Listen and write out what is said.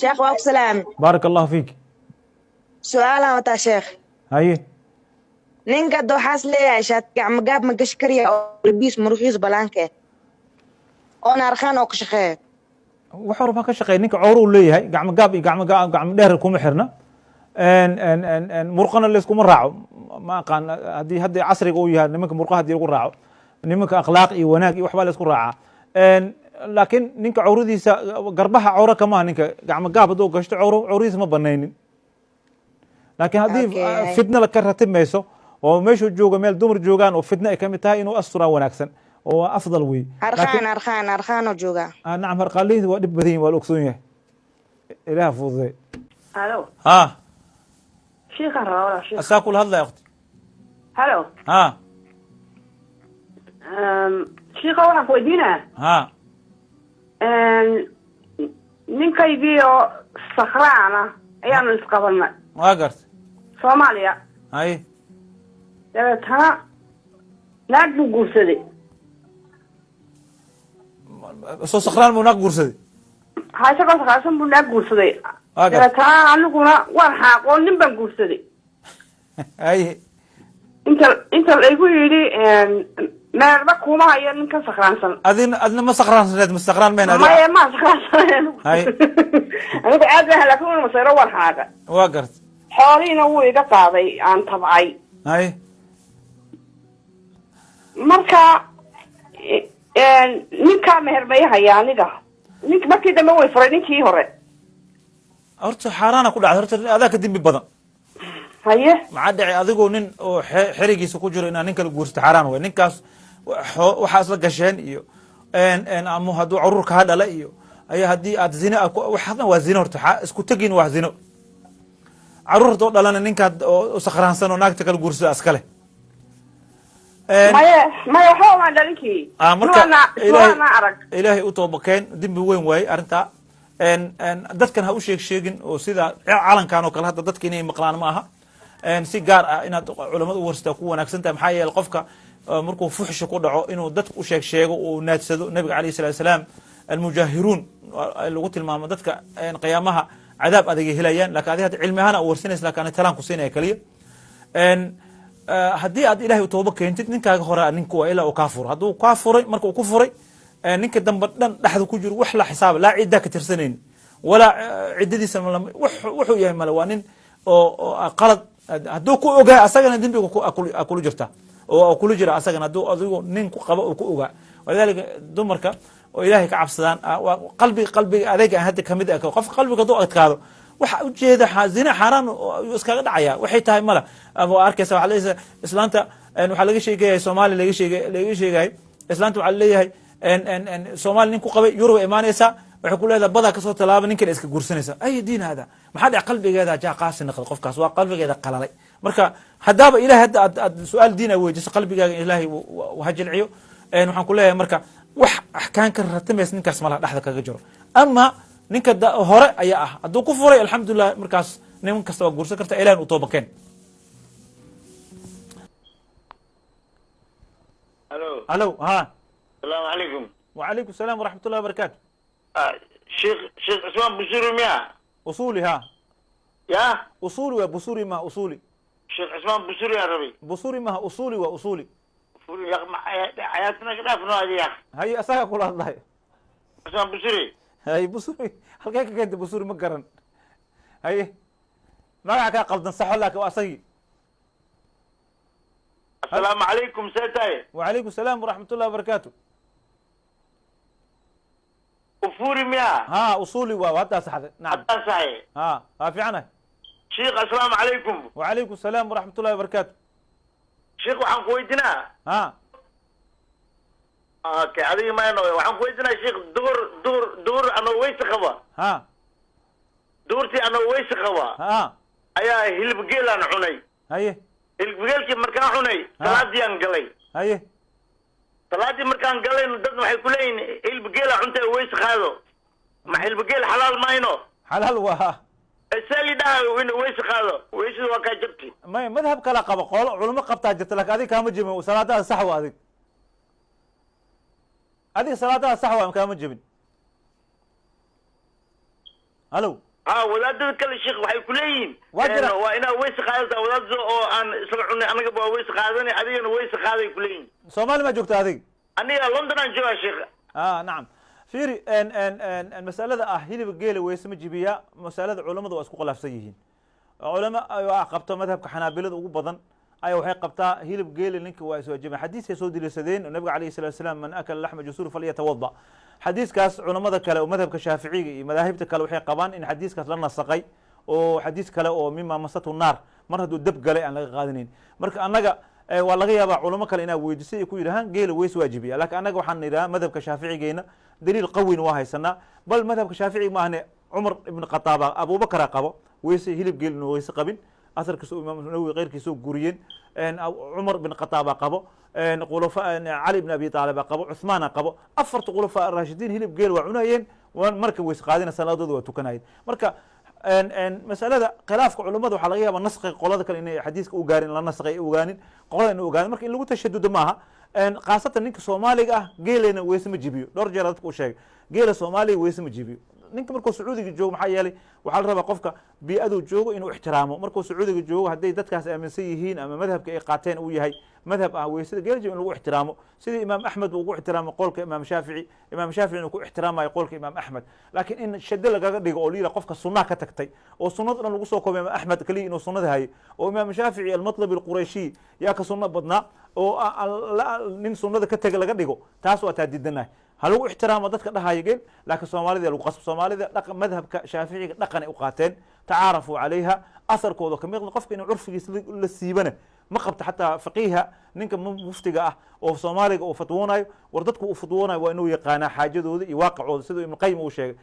شيخ وعليكم السلام. بارك الله فيك. سؤال وتا شيخ. هاي نينكا دو حاس لي شات قام قاب ما كشكريا او ربيس مرخيص بلانكه انا ارخان او كشخه wuxuu rabaa ka shaqeeya ninka cowru leeyahay gacmo gaab iyo gacmo dheer kuma xirna murqana layskuma raaco ma aqaan haddii casriga uu yahay nimanka murqa haddii lagu raaco nimanka akhlaaq iyo wanaag iyo waxbaa laysku raacaa laakiin ninka cawradiisa garbaha cawro kamaha ninka gacmo gaab hadduu gashto cawradiisa ma banaynin laakiin haddii fitna ka ratimayso oo meeshuu jooga meel dumar joogaan oo fitna ay ka mid tahay inuu asturaa wanaagsan oo afdal wey arkaan oo jooga nacam harqaalihiisa waa dhib badan yihin waa la ogsoon yahay ilaah fududay halo ha shiikhan rabaa walaa shiikh asaa kula hadlaya waqti halo ha shiikha waxaan ku weydiinaa ha ninkaygii oo sakraana ayaanu isqabanay waa garta soomaaliya hay dabeetana naag buu guursaday soo sakraan buu naag guursaday ha isagoo sakraansan buu naag guursaday dabeetana aniguna waan xaaqoo nin baan guursaday hay inta laygu yidhi meerba kuma hayo ninkan sakraansan adna ma sakraansaneed ma sakraan meen maya ma sakraansan anigu aad baan laakin wana masayro waan xaaqa waa garta xoolihiina wuu iga qaaday aan tabcay hay marka ninkaa meher may haya aniga markii dambe way furay ninkii hore horta xaaraana ku dhacday horta adaa ka dembi badan haye maxaa dhacay adigoo nin oo xerigiisa ku jiro inaad nin kala guursato xaaraan way ninkaas waxaa isla gasheen iyo ama hadduu caruur kaa dhala iyo ayaa haddii aad zina waxaadna waa zino horta isku tegin waa zino caruurta oo dhalana ninkaad oo sakraansan oo naagta kala guursada iskale maya waxba waan dhalinkii marka arag ilaahay u toobakeen dembi weyn waaye arrintaa dadkan ha u sheegin oo sida calankan oo kale hadda dadka inay maqlaan ma aha si gaar ah inaad culamada u warsataa ku wanaagsan tahay maxaa yeele qofka markuu fuxsha ku dhaco inuu dadka u sheego uu naadsado nabiga alayh salatu salaam almujaahiruun lagu tilmaamo dadka qiyaamaha cadaab adagay helayaan lakin adi hadda cilmi ahaan warsinaysa lakin talaan ku siinaya kaliya haddii aad ilahay tooba keentid ninkaaga hore ninku waa ilaa uu kaa furo hadduu kaa furay marka uu ku furay ninka dambe dhan dhexda ku jiro wax la xisaaba laa ciddaa ka tirsanayni walaa ciddadiisa wuxuu yahay male waa nin oo qalad hadduu ku ogaa asagana dembiga kula jirta oo kula jira asagana hadduu adigu nin ku qaba oo ku ogaa walidaalika dumarka oo ilaahay ka cabsadaan qalbiga adayga aan hadda kamid ah qofka qalbiga hadduu adkaado waxa ujeeda zina xaaraan ayuu iskaga dhacaya waxay tahay mala waa arkaysa waxaa leeyahay islaanta waxaa laga sheegaya soomaali laga sheegay islaanta waxaa leeyahay soomaali nin ku qabay yurub imaanaysaa waxay ku leedahay badaa kasoo tallaaba ninkan iska guursanaysa ay diin hada maxaa dhac qalbigeeda jaa qaasi naqday qofkaas waa qalbigeeda qalalay marka haddaaba ilahay hadda aad su-aal diin ay weydiiso qalbigaaga ilaahay ha jilciyo waxaan ku leeyahay marka wax axkaan ka ratimaysa ninkaas malaha dhexda kaga jiro ama ninka hore ayaa ah hadduu ku furay alxamdulilah markaas niman kasta waa guursan karta ilahin u toobakeen alo ha السلام عليكم. وعليكم السلام ورحمة الله وبركاته. شيخ عثمان بصوري مياه. أصولي ها. يا. أصولي وبصوري ما أصولي. شيخ عثمان بصوري يا ربي. بصوري ما أصولي وأصولي. أصولي يا أخي حياتنا كذا في نوادي يا أخي. هي أساها كل الله. عثمان بصوري. هي بصوري هل كيف كنت بصوري مقرن. هي ما قاعد قلبنا صح لك وأصي. السلام عليكم سيداي. وعليكم السلام ورحمة الله وبركاته. أفوري مياه. ها أصولي وهذا صح نعم. هذا صحيح. ها في عنا. شيخ السلام عليكم. وعليكم السلام ورحمة الله وبركاته. شيخ وحن كويتنا. ها. اوكي هذه ما ينوي وحن كويتنا شيخ دور أنا ويس خوا. ها. دورتي أنا ويس خوا. ها. أيا هلب جيل أنا عني. هي. hilbgeelkii markaan cunay salaadii aan galay haye salaadii markaan galayno dad waxay ku leeyihiin hilbgeela cunta weys qaado ma hilbgeel xalaal mayno xalaal waa isali dhahay in weys qaado weysdu waa ka jabti may madhab kala qabo qolo culimo qabtaa jirta laakiin adiga kaama jebin salaadaha sax waa adiga salaadaha sax waa kaama jebin halo ها wadaadada kale sheekh waxay ku leeyihiin Waa waa inaa weys qaadataa wadaadada oo aan isla cunay anaga baa weys qaadanay adigana weys qaaday ku leeyihiin soomaali ma joogta adig aniga london aan joogaa sheekh نعم فيري المسألة هيلب جيل ويسمى جبيا مسألة علماء واسكو قلاف سيهين علماء أيوة قبطة مذهب كحنابلة وبضن أيوة وحي قبطة هيلب جيل لينك ويسوى جميع حديث يسود لسدين والنبي عليه الصلاة والسلام من أكل لحم جسور فليتوضأ حديث كاس علماء كلا ومذهب كشافعي مذاهب كلا وحي قبان إن حديث كاس لنا السقي وحديث كلا ومما مسته النار مرة الدب قلي عن الغادنين مرك أنا waa laga yaabaa culamo kale inaa weydiisay ay ku yidhahaan geela weys waajibiya laakiin annaga waxaan idhaha madhabka shaaficigeena daliil qawin waa haysanaa bal madhabka shaafici maahane cumar ibn khataaba abubakara qabo weyse hilib geel inuu weyse qabin asarkiisa imaam nawawi keyrkiisa guriyeen cumar ibn khataaba qabo khulafa cali ibn abi taalib qabo cuthmaana qabo afarta khulafa raashidiin hilib geel waa cunayeen marka weys qaadina sanadooda waa tukanayeen marka مسألة خلاف علماء وحلا غياب النسخ قولات كان إن حديث أوجارين لا نسخ أوجانين قولات إنه أوجانين مرك إن لو تشدد معها خاصة إنك سومالي جيلنا ويسم جيبيو دور جرات كوشة جيل سومالي ويسم جيبيو ninka markuu sacuudiga joogo maxaa yeelay waxaa la rabaa qofka bii'adu joogo inuu ixtiraamo markuu sacuudiga joogo hadday dadkaas aaminsan yihiin ama madhabka ay qaateen uu yahay madhab ah weysada geelja in lagu ixtiraamo sidii imaam axmed uu ugu ixtiraamo qowlka imaam shaafici inuu ku ixtiraamayo qowlka imaam axmed laakiin in shade lagaga dhigo oo liila qofka sunnaha ka tagtay oo sunnada dhan lagu soo koobay imaam axmed kaliya inuu sunnada hayay oo imaam shaafici almatlab alqurayshi yaa ka sunno badnaa oo nin sunnada ka tega laga dhigo taas waa taadidanahay هل هو احترام ضدك ده هايجين لكن الصومالي ذا القصب الصومالي ذا مذهب شافعي دقن وقاتين تعارفوا عليها أثر كوضو كم يغلق قفك إنه عرف للسيبنة ما قبت حتى فقيها نينك مفتقة أو صومالي أو فتووناي وردتكم فتووناي وإنه يقانا حاجة ذو يواقعوا سيدو ابن القيم وشيء